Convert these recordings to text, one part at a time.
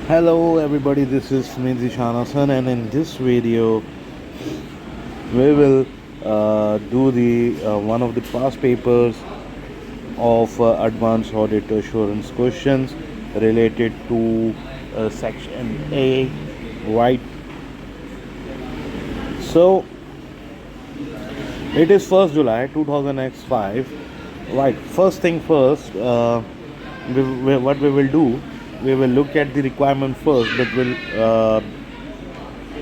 Hello everybody, this is Smidhi Shanasan, and in this video we will do the one of the past papers of advanced audit assurance questions related to section A, right? So it is 1st July 2005, right? First thing first, what we will do, we will look at the requirement first, but will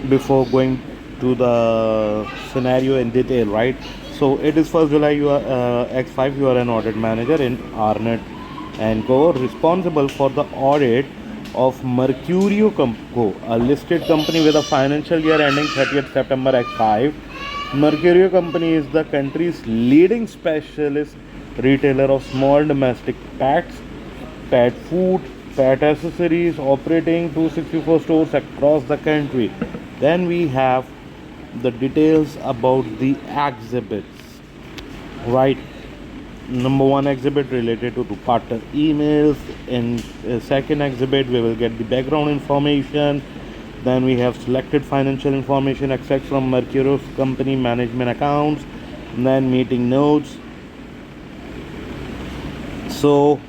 before going to the scenario in detail, right? So it is 1st July, you are X5, you are an audit manager in Arnett and Co, responsible for the audit of Mercurio Co, a listed company with a financial year ending 30th September X5. Mercurio Company is the country's leading specialist retailer of small domestic pets, pet food, pet accessories, operating 264 stores across the country. Then we have the details about the exhibits, right? Number one exhibit related to partner emails. In second exhibit, we will get the background information. Then we have selected financial information extracts from Mercurio's company management accounts. And then meeting notes. So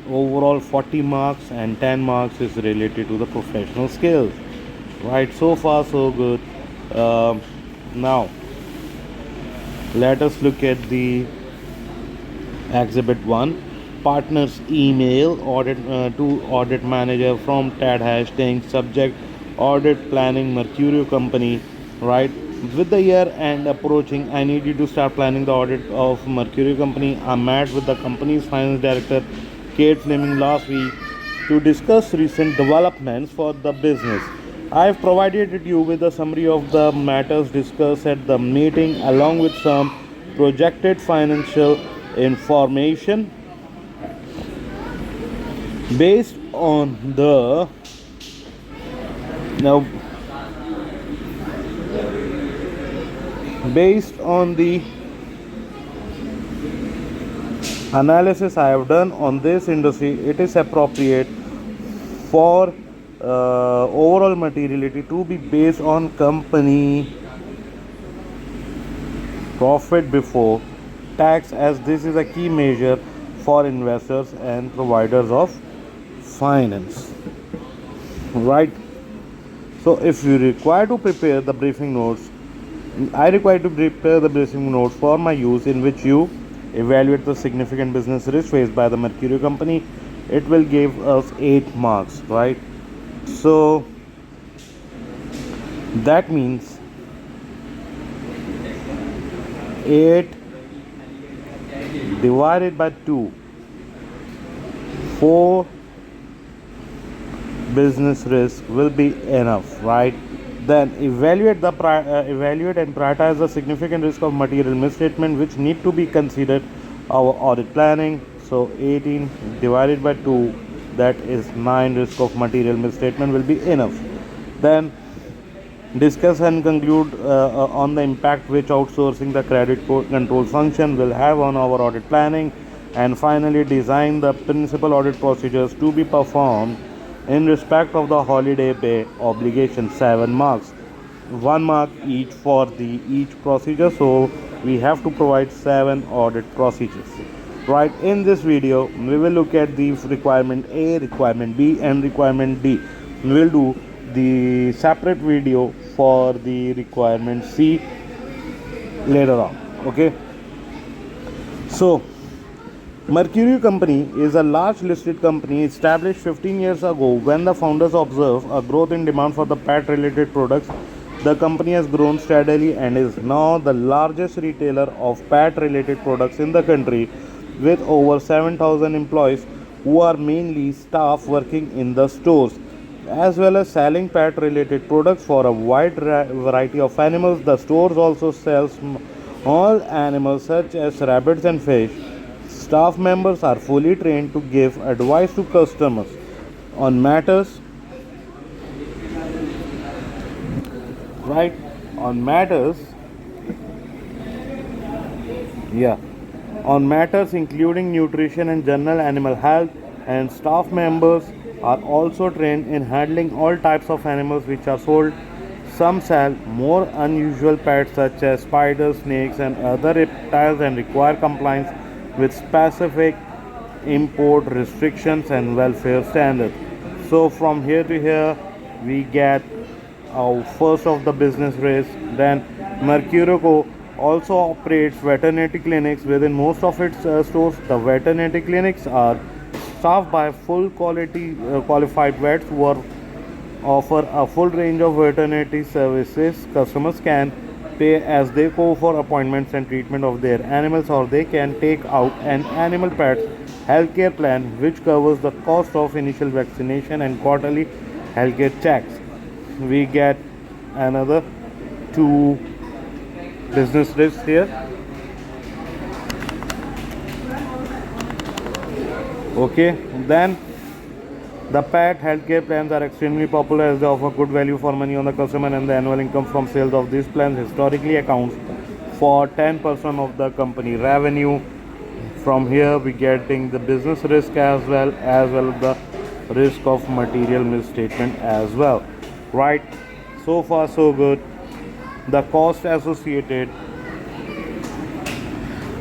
overall 40 marks and 10 marks is related to the professional skills, right? So far so good. Now let us look at the exhibit 1, partners email audit to audit manager from Ted Hastings, subject audit planning Mercurio company, right? With the year end approaching, I need you to start planning the audit of Mercurio company. I met with the company's finance director Kate Fleming last week to discuss recent developments for the business. I have provided you with a summary of the matters discussed at the meeting along with some projected financial information based on the now based on the analysis I have done on this industry. It is appropriate for overall materiality to be based on company profit before tax, as this is a key measure for investors and providers of finance, right? So if you require to prepare the briefing notes, I require to prepare the briefing notes for my use, in which you evaluate the significant business risk faced by the Mercurio company. It will give us 8 marks, right? So that means 8 divided by 2, 4 business risk will be enough, right? Then evaluate and prioritize the significant risk of material misstatement which need to be considered our audit planning. So 18 divided by 2, that is 9 risk of material misstatement will be enough. Then discuss and conclude on the impact which outsourcing the credit control function will have on our audit planning. And finally, design the principal audit procedures to be performed in respect of the holiday pay obligation. 7 marks, 1 mark each for the each procedure, so we have to provide 7 audit procedures, right? In this video we will look at the requirement A, requirement B, and requirement D. We will do the separate video for the requirement C later on, okay? So Mercury Company is a large listed company established 15 years ago when the founders observed a growth in demand for the pet related products. The company has grown steadily and is now the largest retailer of pet related products in the country, with over 7,000 employees who are mainly staff working in the stores, as well as selling pet related products for a wide variety of animals. The stores also sell small animals such as rabbits and fish. Staff members are fully trained to give advice to customers on matters, right? On matters, yeah, on matters including nutrition and general animal health. And staff members are also trained in handling all types of animals which are sold. Some sell more unusual pets such as spiders, snakes, and other reptiles and require compliance with specific import restrictions and welfare standards. So from here to here, we get our first of the business race. Then Mercurio also operates veterinary clinics within most of its stores. The veterinary clinics are staffed by full quality qualified vets who are offer a full range of veterinary services. Customers can pay as they go for appointments and treatment of their animals, or they can take out an animal pets healthcare plan which covers the cost of initial vaccination and quarterly healthcare checks. We get another two business risks here. Okay, then the pet healthcare plans are extremely popular as they offer good value for money on the customer, and the annual income from sales of these plans historically accounts for 10% of the company revenue. From here we getting the business risk as well the risk of material misstatement as well. Right, so far so good. The cost associated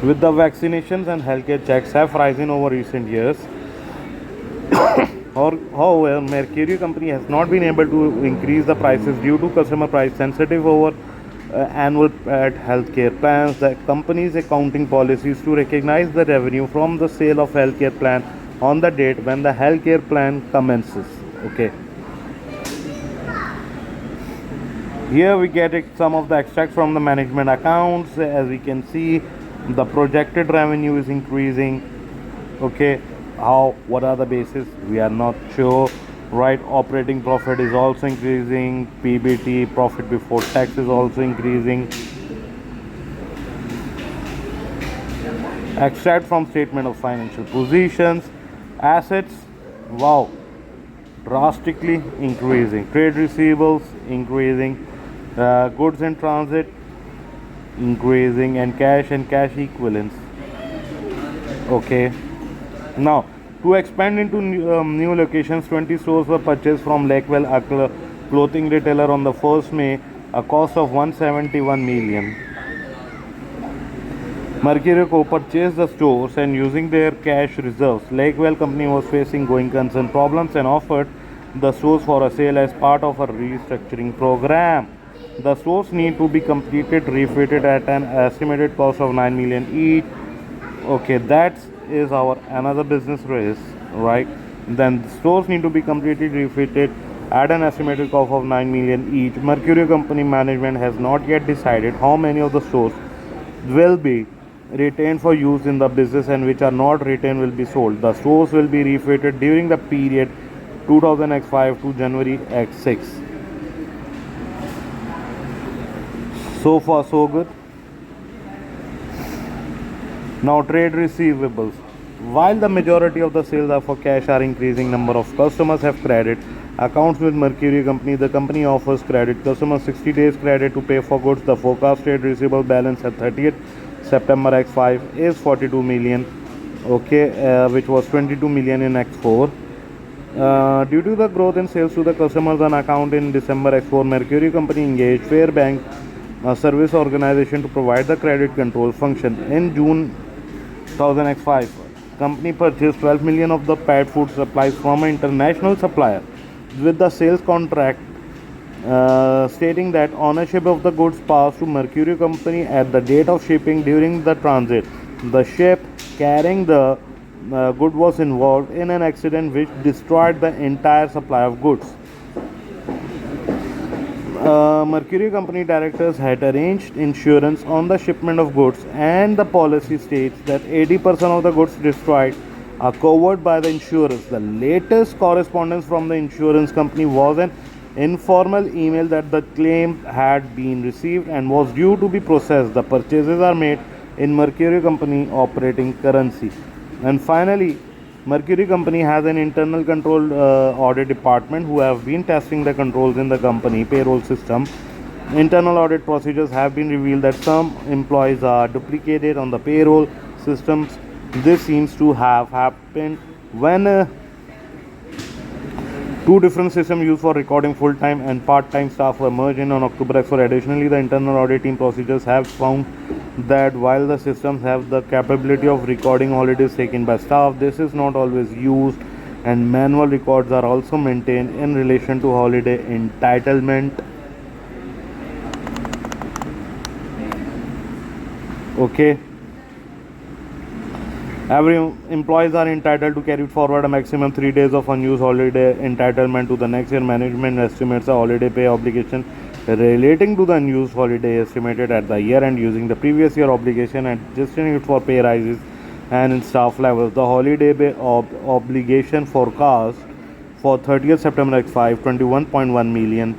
with the vaccinations and healthcare checks have risen over recent years. However, Mercury company has not been able to increase the prices due to customer price sensitive over annual pet healthcare plans. The company's accounting policy is to recognize the revenue from the sale of healthcare plan on the date when the healthcare plan commences. Okay. Here we get some of the extracts from the management accounts. As we can see, the projected revenue is increasing. Okay, how, what are the bases, we are not sure. Right, operating profit is also increasing. PBT, profit before tax, is also increasing. Extract from statement of financial positions. Assets, wow, drastically increasing. Trade receivables increasing. Goods in transit increasing, and cash equivalents. Okay, now to expand into new locations, 20 stores were purchased from Lakewell, a clothing retailer, on the 1st May, a cost of 171 million. Mercurio purchased the stores and using their cash reserves. Lakewell company was facing going concern problems and offered the stores for a sale as part of a restructuring program. The stores need to be completed refitted at an estimated cost of 9 million each. Okay, that is our another business race, right? Then the stores need to be completely refitted at an estimated cost of 9 million each. Mercurio company management has not yet decided how many of the stores will be retained for use in the business and which are not retained will be sold. The stores will be refitted during the period 2005 to January X6. So far so good. Now trade receivables. While the majority of the sales are for cash, are increasing number of customers have credit accounts with Mercury company. The company offers credit customers 60 days credit to pay for goods. The forecast trade receivable balance at 30th September X5 is 42 million. Okay, which was 22 million in X4. Due to the growth in sales to the customers on account in December X4, Mercury company engaged Fairbank, a service organization, to provide the credit control function. In June 2005, company purchased 12 million of the pet food supplies from an international supplier with the sales contract stating that ownership of the goods passed to Mercury company at the date of shipping. During the transit, the ship carrying the good was involved in an accident which destroyed the entire supply of goods. Mercury company directors had arranged insurance on the shipment of goods, and the policy states that 80% of the goods destroyed are covered by the insurance. The latest correspondence from the insurance company was an informal email that the claim had been received and was due to be processed. The purchases are made in Mercury company operating currency. And finally, Mercury company has an internal control audit department who have been testing the controls in the company payroll system. Internal audit procedures have been revealed that some employees are duplicated on the payroll systems. This seems to have happened when Two different systems used for recording full-time and part-time staff were merged in on October 4. Additionally, the internal audit team procedures have found that while the systems have the capability of recording holidays taken by staff, this is not always used, and manual records are also maintained in relation to holiday entitlement. Okay. Every employees are entitled to carry forward a maximum 3 days of unused holiday entitlement to the next year. Management estimates a holiday pay obligation relating to the unused holiday estimated at the year end using the previous year obligation and adjusting it for pay rises and in staff levels. The holiday pay obligation forecast for 30th September X5 21.1 million,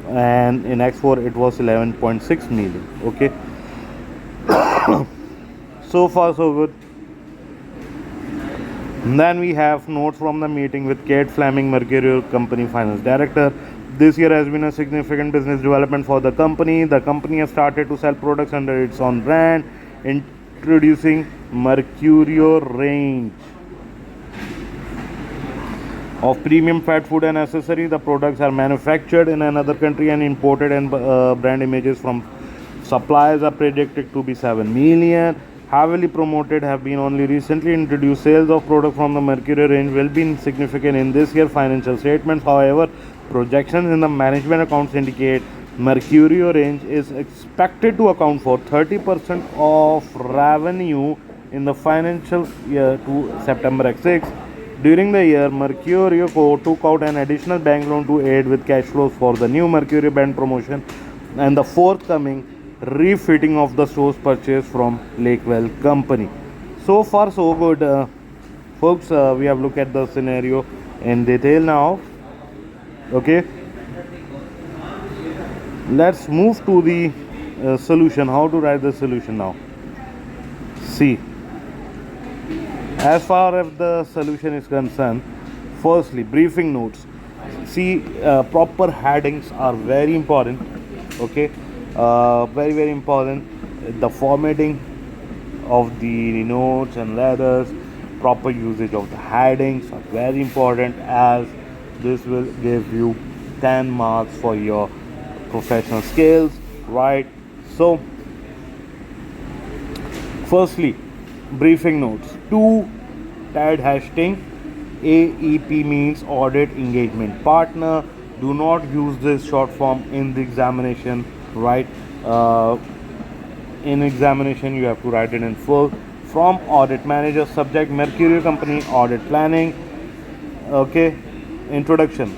and in X4 it was 11.6 million. Okay. So far so good. And then we have notes from the meeting with Kate Fleming, Mercurio Company Finance Director. This year has been a significant business development for the company. The company has started to sell products under its own brand, introducing Mercurio range of premium fat food and accessories. The products are manufactured in another country and imported, and brand images from suppliers are predicted to be 7 million. Heavily promoted have been only recently introduced. Sales of product from the Mercurio range will be insignificant in this year's financial statements. However, projections in the management accounts indicate Mercurio range is expected to account for 30% of revenue in the financial year to September X6. During the year, Mercurio took out an additional bank loan to aid with cash flows for the new Mercurio brand promotion and the forthcoming refitting of the stores purchased from Lakewell Company. So far so good, folks. We have looked at the scenario in detail now. Okay, let's move to the solution. How to write the solution now? See, as far as the solution is concerned, firstly, briefing notes. See, proper headings are very important. Okay, very important. The formatting of the notes and letters, proper usage of the headings are very important, as this will give you 10 marks for your professional skills, right? So firstly, briefing notes. 2, Ted Hastings, AEP means audit engagement partner. Do not use this short form in the examination, right? In examination you have to write it in full. From audit manager, subject Mercurio Company audit planning. Okay, introduction.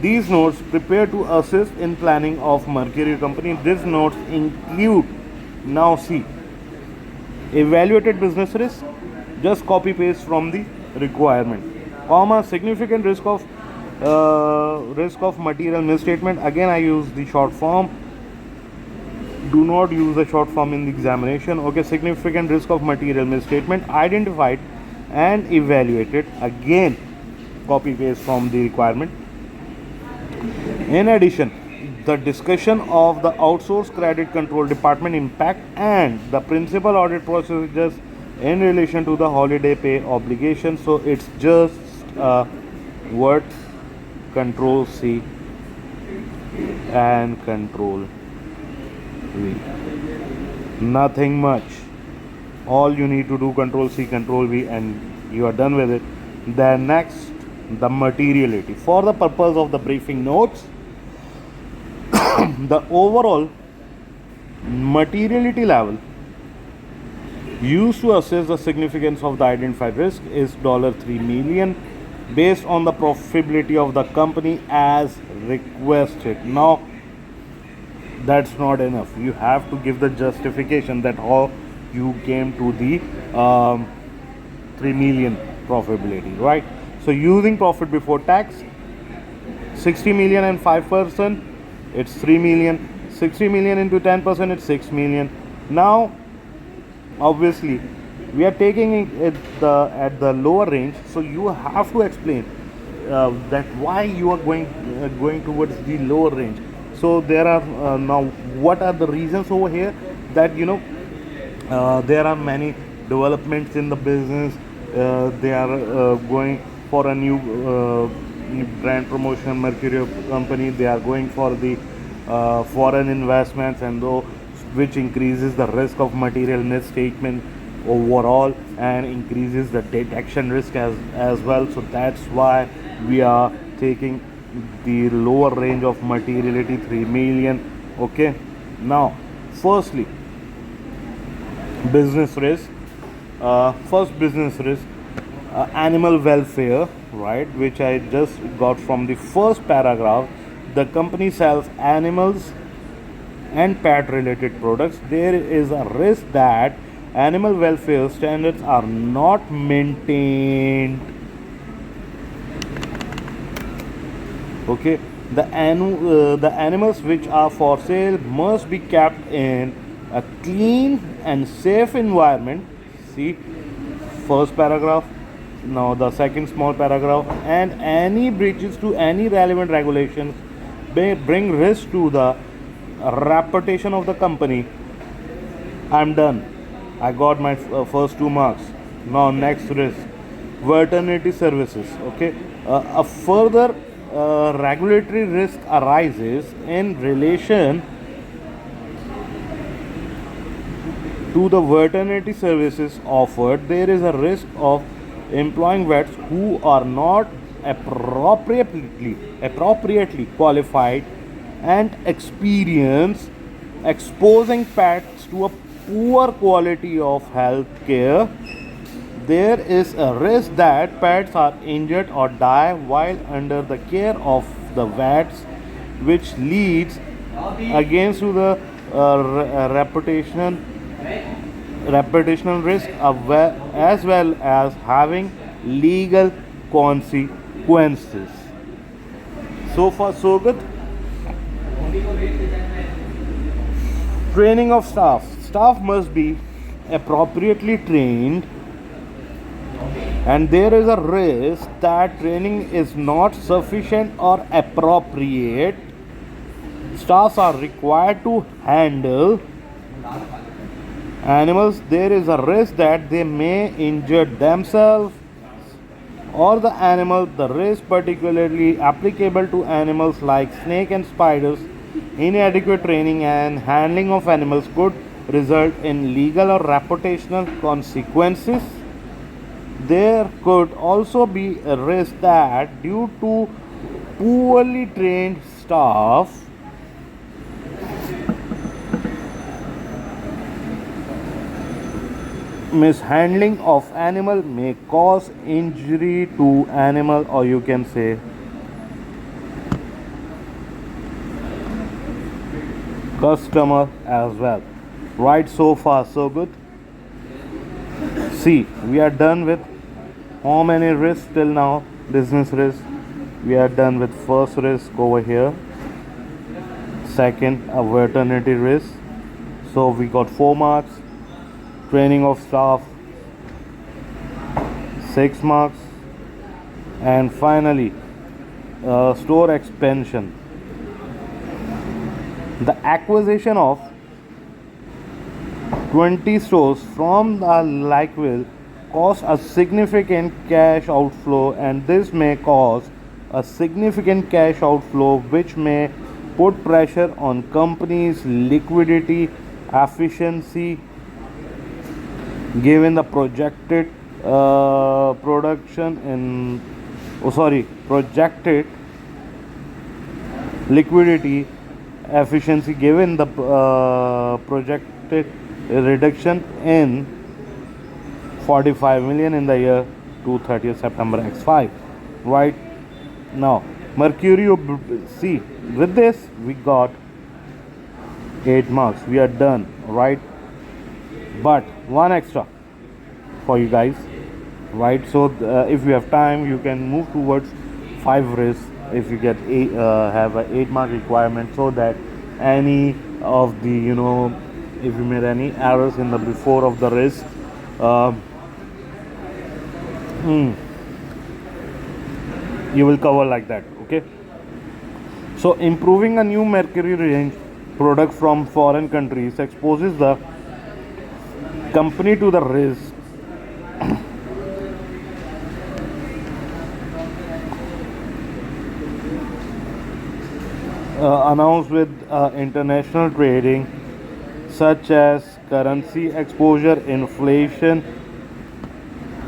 These notes prepare to assist in planning of Mercurio Company. These notes include, now see, evaluated business risk, just copy paste from the requirement, comma, significant risk of material misstatement. Again I use the short form. Do not use the short form in the examination. Okay, significant risk of material misstatement identified and evaluated. Again copy paste from the requirement. In addition, the discussion of the outsourced credit control department impact and the principal audit procedures in relation to the holiday pay obligation. So it's just word Control C and Control V. Nothing much. All you need to do, Control C, Control V, and you are done with it. Then next, the materiality. For the purpose of the briefing notes, the overall materiality level used to assess the significance of the identified risk is $3 million based on the profitability of the company as requested. Now that's not enough. You have to give the justification that how you came to the 3 million profitability, right? So using profit before tax, 60 million and 5%, it's 3 million. 60 million into 10%, it's 6 million. Now obviously we are taking it at the lower range, so you have to explain that why you are going towards the lower range. So there are now what are the reasons over here, that there are many developments in the business. They are going for a new brand promotion. Mercurio company, they are going for the foreign investments, and though which increases the risk of material misstatement overall and increases the detection risk as well. So that's why we are taking the lower range of materiality 3 million. Okay, now firstly, business risk. First business risk, animal welfare, right, which I just got from the first paragraph. The company sells animals and pet related products. There is a risk that animal welfare standards are not maintained. Okay, the animals which are for sale must be kept in a clean and safe environment. See, first paragraph. Now the second small paragraph. And any breaches to any relevant regulations may bring risk to the reputation of the company. I'm done. I got my first 2 marks. Now next risk, veterinary services. Okay, a further regulatory risk arises in relation to the veterinary services offered. There is a risk of employing vets who are not appropriately qualified and experienced, exposing pets to a poor quality of health care. There is a risk that pets are injured or die while under the care of the vets, which leads against to the reputational risk as well as having legal consequences. So far, so good. Training of staff. Staff must be appropriately trained, and there is a risk that training is not sufficient or appropriate. Staffs are required to handle animals. There is a risk that they may injure themselves or the animal. The risk particularly applicable to animals like snake and spiders. Inadequate training and handling of animals could result in legal or reputational consequences. There could also be a risk that due to poorly trained staff, mishandling of animal may cause injury to animal, or you can say customer as well. Right, so far so good. See, we are done with how many risks till now? Business risk. We are done with first risk over here. Second, a veterinary risk. So we got 4 marks. Training of staff, 6 marks. And finally, store expansion. The acquisition of 20 stores from the like will cause a significant cash outflow, and this may cause a significant cash outflow which may put pressure on companies' liquidity efficiency given the projected projected liquidity efficiency given the projected reduction in 45 million in the year to 30th September X5. Right, now Mercurio. See, with this we got 8 marks. We are done, right? But one extra for you guys, right? So if you have time, you can move towards 5 risks if you get have a 8-mark requirement, so that any of the if you made any errors in the before of the risk, you will cover like that. Okay, so improving a new Mercury range product from foreign countries exposes the company to the risk announced with international trading such as currency exposure, inflation,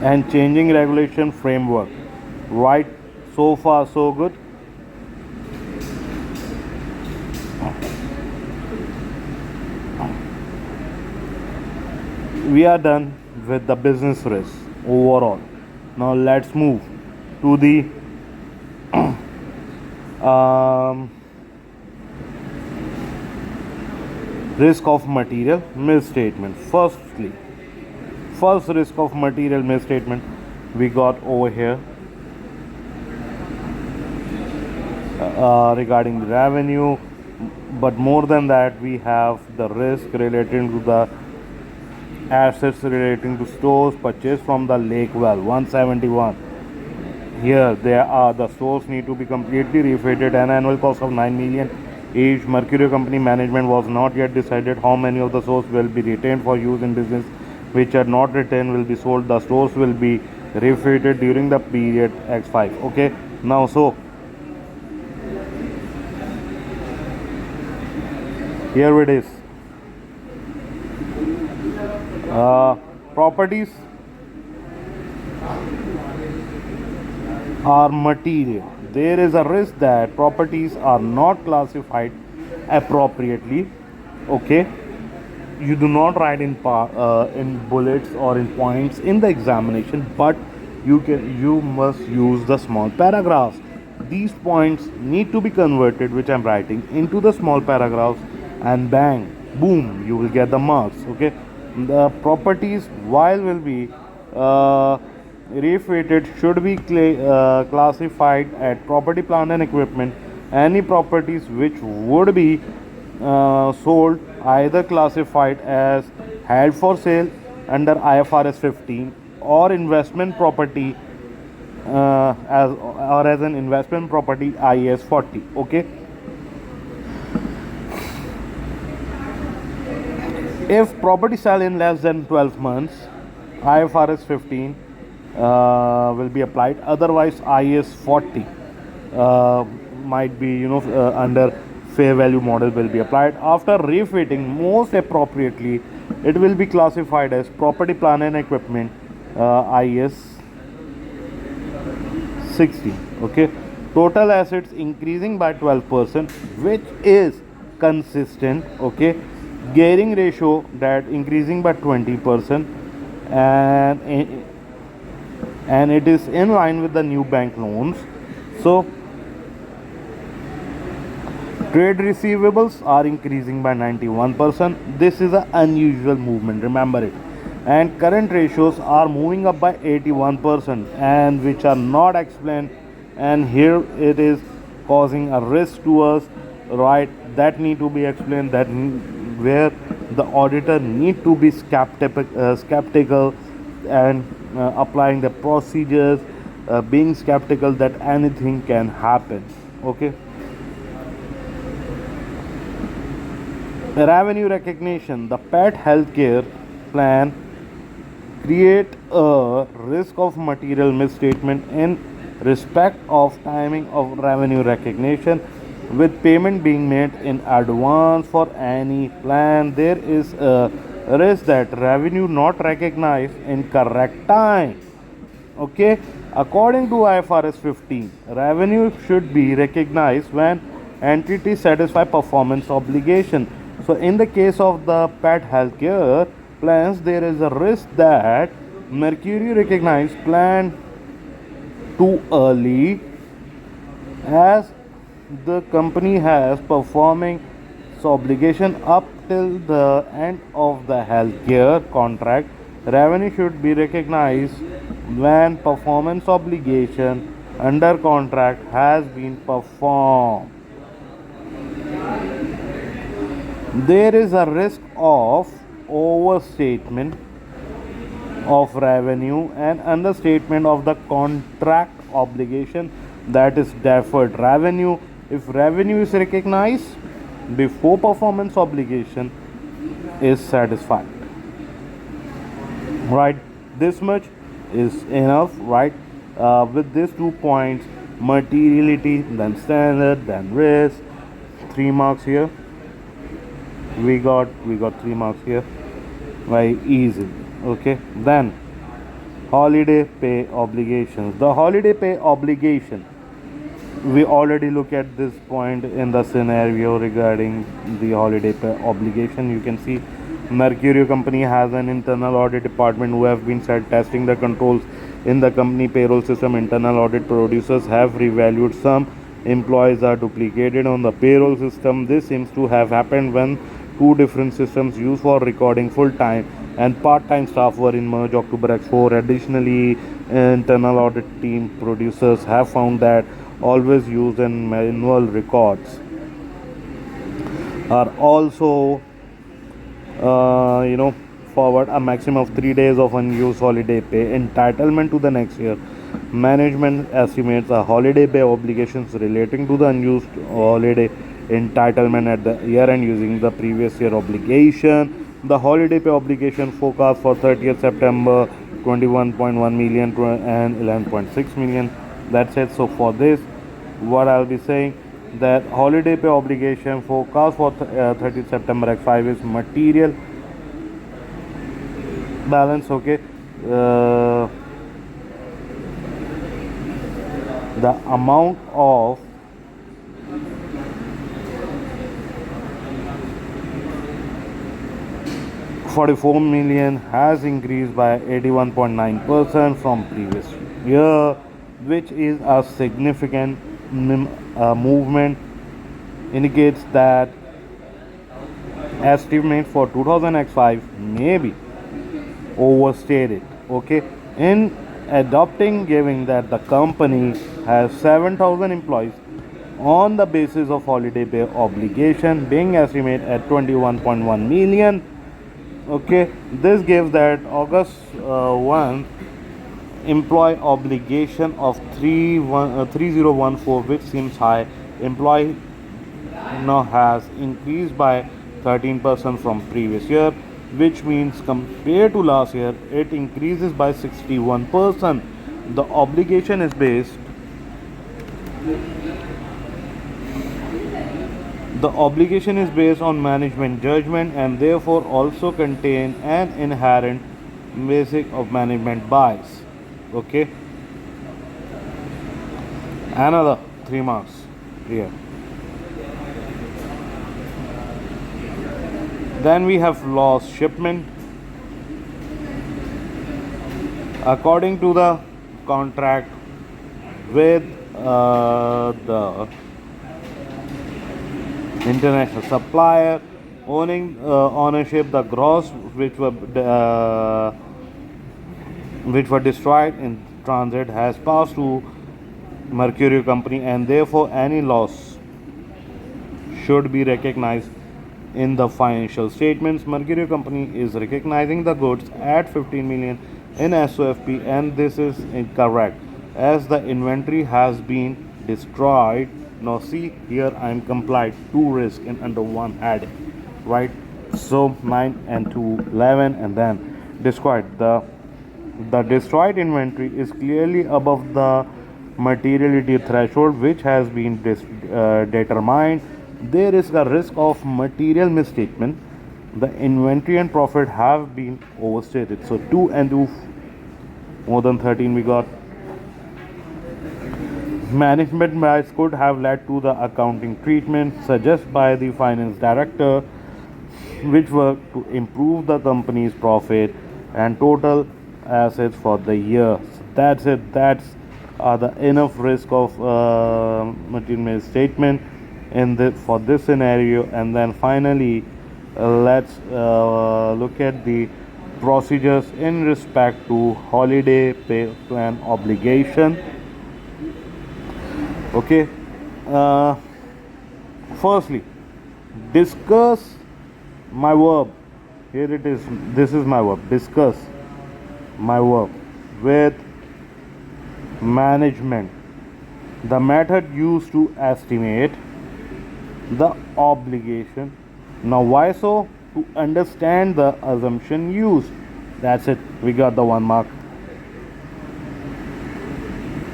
and changing regulation framework. Right, so far so good. We are done with the business risk overall. Now let's move to the um, risk of material misstatement. First risk of material misstatement we got over here regarding the revenue, but more than that, we have the risk relating to the assets relating to stores purchased from the lake well 171. Here there are the stores need to be completely refitted, an annual cost of 9 million each. Mercurio company management was not yet decided how many of the stores will be retained for use in business, which are not retained will be sold. The stores will be refitted during the period X5. Okay, now so here it is. Properties are material. There is a risk that properties are not classified appropriately. Okay, you do not write in bullets or in points in the examination, but you must use the small paragraphs. These points need to be converted, which I'm writing, into the small paragraphs, and bang, boom, you will get the marks. Okay, the properties while will be refitted should be classified at property, plant and equipment. Any properties which would be sold either classified as held for sale under IFRS 15 or investment property as an investment property IAS 40. Okay, if property sell in less than 12 months, IFRS 15 will be applied. Otherwise, IAS 40 might be under fair value model will be applied. After refitting, most appropriately, it will be classified as property, plant and equipment IAS 60. Okay, total assets increasing by 12%, which is consistent. Okay, gearing ratio that increasing by 20%, and it is in line with the new bank loans. So trade receivables are increasing by 91%. This is an unusual movement, remember it. And current ratios are moving up by 81%, and which are not explained. And here it is causing a risk to us, right? That need to be explained. That where the auditor need to be skeptical and applying the procedures, being skeptical that anything can happen. Okay. Revenue recognition. The pet healthcare plan create a risk of material misstatement in respect of timing of revenue recognition, with payment being made in advance for any plan. There is a risk that revenue not recognized in correct time. Okay, according to IFRS 15, revenue should be recognized when entities satisfy performance obligation. So in the case of the pet healthcare plans, there is a risk that Mercury recognized plan too early, as the company has performing its obligation up till the end of the healthcare contract. Revenue should be recognized when performance obligation under contract has been performed. There is a risk of overstatement of revenue and understatement of the contract obligation, that is deferred revenue. If revenue is recognized before performance obligation is satisfied, right? This much is enough, right? With these 2 points, materiality, then standard, then risk, 3 marks here. We got 3 marks here. Very easy. Okay, then holiday pay obligations. The holiday pay obligation, we already look at this point in the scenario regarding the holiday pay obligation. You can see Mercurio company has an internal audit department who have been testing the controls in the company payroll system. Internal audit producers have revalued some employees are duplicated on the payroll system. This seems to have happened when two different systems used for recording full-time and part-time staff were in merge October X4. Additionally, internal audit team producers have found that always used in manual records are also forward a maximum of 3 days of unused holiday pay entitlement to the next year. Management estimates a holiday pay obligations relating to the unused holiday entitlement at the year end using the previous year obligation. The holiday pay obligation forecast for 30th September 21.1 million and 11.6 million. That's it. So for this, what I'll be saying, that holiday pay obligation forecast for 30th September X5 is material balance. Okay, the amount of 44 million has increased by 81.9% from previous year, which is a significant movement. Indicates that estimate for 2005 may be overstated. Okay, in adopting giving that the company has 7,000 employees on the basis of holiday pay obligation being estimated at 21.1 million. Okay, this gives that August 1 employee obligation of 3014, which seems high. Employee now has increased by 13% from previous year, which means compared to last year it increases by 61%. The obligation is based on management judgment and therefore also contain an inherent basic of management bias. Okay, another 3 marks here. Then we have lost shipment. According to the contract with the international supplier owning ownership, the gross which were destroyed in transit has passed to Mercurio company, and therefore any loss should be recognized in the financial statements. Mercurio company is recognizing the goods at 15 million in SOFP, and this is incorrect as the inventory has been destroyed. Now see here, I am complied two risk in under one heading, right? So 9 and 2 11, and then destroyed. The destroyed inventory is clearly above the materiality threshold which has been determined. There is a risk of material misstatement. The inventory and profit have been overstated. So 2 and 2 more than 13 we got. Management bias could have led to the accounting treatment suggested by the finance director, which were to improve the company's profit and total assets for the year. So that's it. That's the enough risk of material misstatement in for this scenario. And then finally, let's look at the procedures in respect to holiday pay plan obligation. Okay, firstly, discuss my verb. Here it is. This is my verb. Discuss my verb with management the method used to estimate the obligation. Now why so? To understand the assumption used. That's it. We got the 1 mark.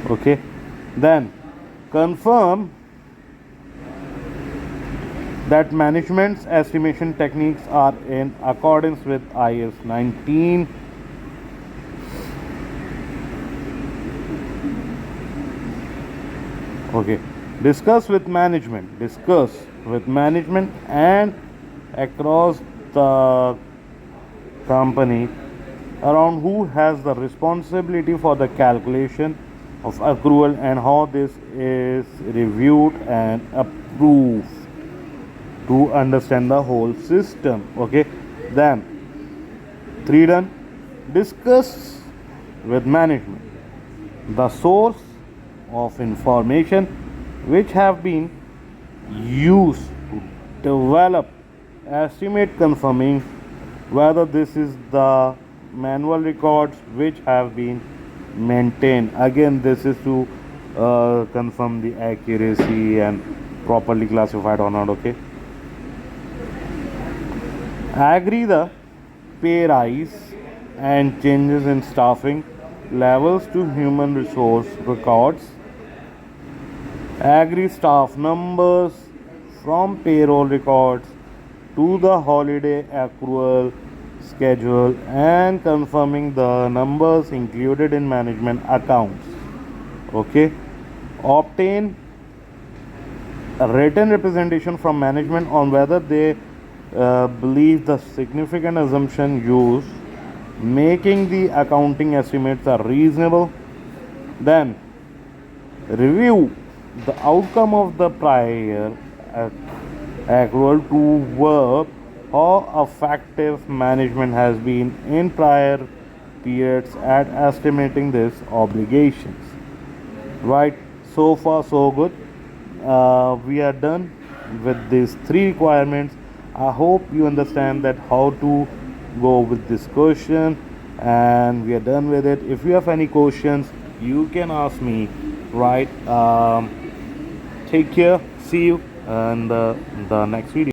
Okay, then confirm that management's estimation techniques are in accordance with IS 19. Okay, discuss with management and across the company around who has the responsibility for the calculation of accrual and how this is reviewed and approved to understand the whole system. Okay, then 3 done. Discuss with management the source of information which have been used to develop estimate, confirming whether this is the manual records which have been maintained. Again, this is to confirm the accuracy and properly classified or not. Okay, agree the pay rise and changes in staffing levels to human resource records. Agree staff numbers from payroll records to the holiday accrual schedule and confirming the numbers included in management accounts. Okay, obtain a written representation from management on whether they believe the significant assumption used making the accounting estimates are reasonable. Then review the outcome of the prior accrual to work how effective management has been in prior periods at estimating these obligations. Right, so far so good. We are done with these 3 requirements. I hope you understand that how to go with this question, and we are done with it. If you have any questions, you can ask me. Right, take care, see you in the next video.